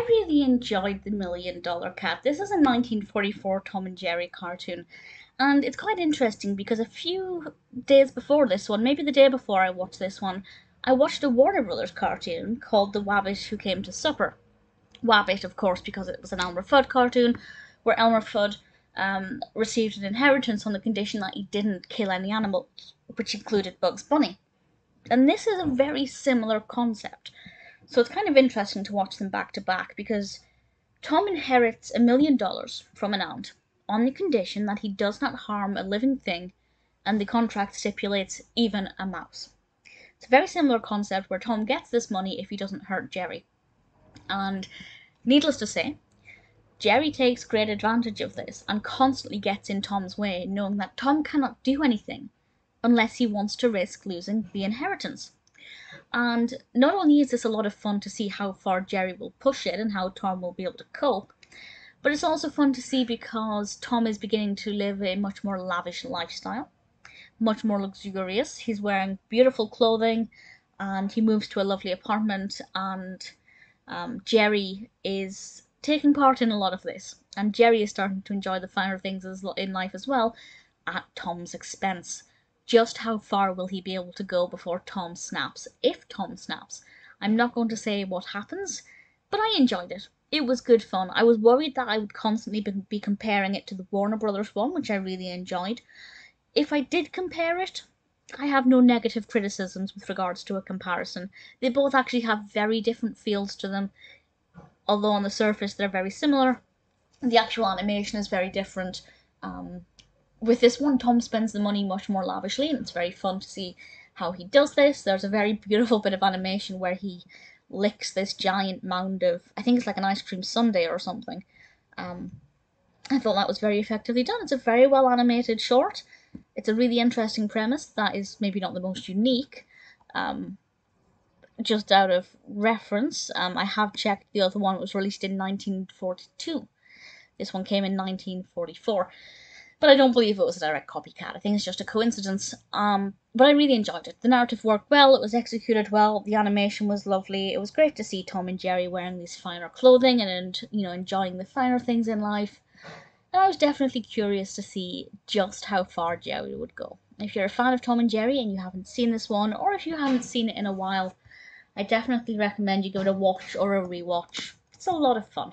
I really enjoyed the $1 Million Cat. This is a 1944 Tom and Jerry cartoon, and it's quite interesting because a few days before this one, maybe the day before I watched this one, I watched a Warner Brothers cartoon called The Wabbit Who Came to Supper. Wabbit, of course, because it was an Elmer Fudd cartoon, where Elmer Fudd received an inheritance on the condition that he didn't kill any animals, which included Bugs Bunny. And this is a very similar concept. So it's kind of interesting to watch them back to back because Tom inherits $1 million from an aunt on the condition that he does not harm a living thing, and the contract stipulates even a mouse. It's a very similar concept where Tom gets this money if he doesn't hurt Jerry. And needless to say, Jerry takes great advantage of this and constantly gets in Tom's way, knowing that Tom cannot do anything unless he wants to risk losing the inheritance. And not only is this a lot of fun to see how far Jerry will push it and how Tom will be able to cope, but it's also fun to see because Tom is beginning to live a much more lavish lifestyle, much more luxurious. He's wearing beautiful clothing and he moves to a lovely apartment, and Jerry is taking part in a lot of this. And Jerry is starting to enjoy the finer things in life as well, at Tom's expense. Just how far will he be able to go before Tom snaps? If Tom snaps. I'm not going to say what happens, but I enjoyed it. It was good fun. I was worried that I would constantly be comparing it to the Warner Brothers one, which I really enjoyed. If I did compare it, I have no negative criticisms with regards to a comparison. They both actually have very different feels to them. Although on the surface they're very similar, the actual animation is very different. With this one, Tom spends the money much more lavishly, and it's very fun to see how he does this. There's a very beautiful bit of animation where he licks this giant mound of, I think it's like an ice cream sundae or something. I thought that was very effectively done. It's a very well animated short. It's a really interesting premise that is maybe not the most unique. Just out of reference, I have checked the other one. It was released in 1942. This one came in 1944. But I don't believe it was a direct copycat. I think it's just a coincidence. But I really enjoyed it. The narrative worked well, it was executed well, the animation was lovely. It was great to see Tom and Jerry wearing these finer clothing and enjoying the finer things in life. And I was definitely curious to see just how far Jerry would go. If you're a fan of Tom and Jerry and you haven't seen this one, or if you haven't seen it in a while, I definitely recommend you give it a watch or a rewatch. It's a lot of fun.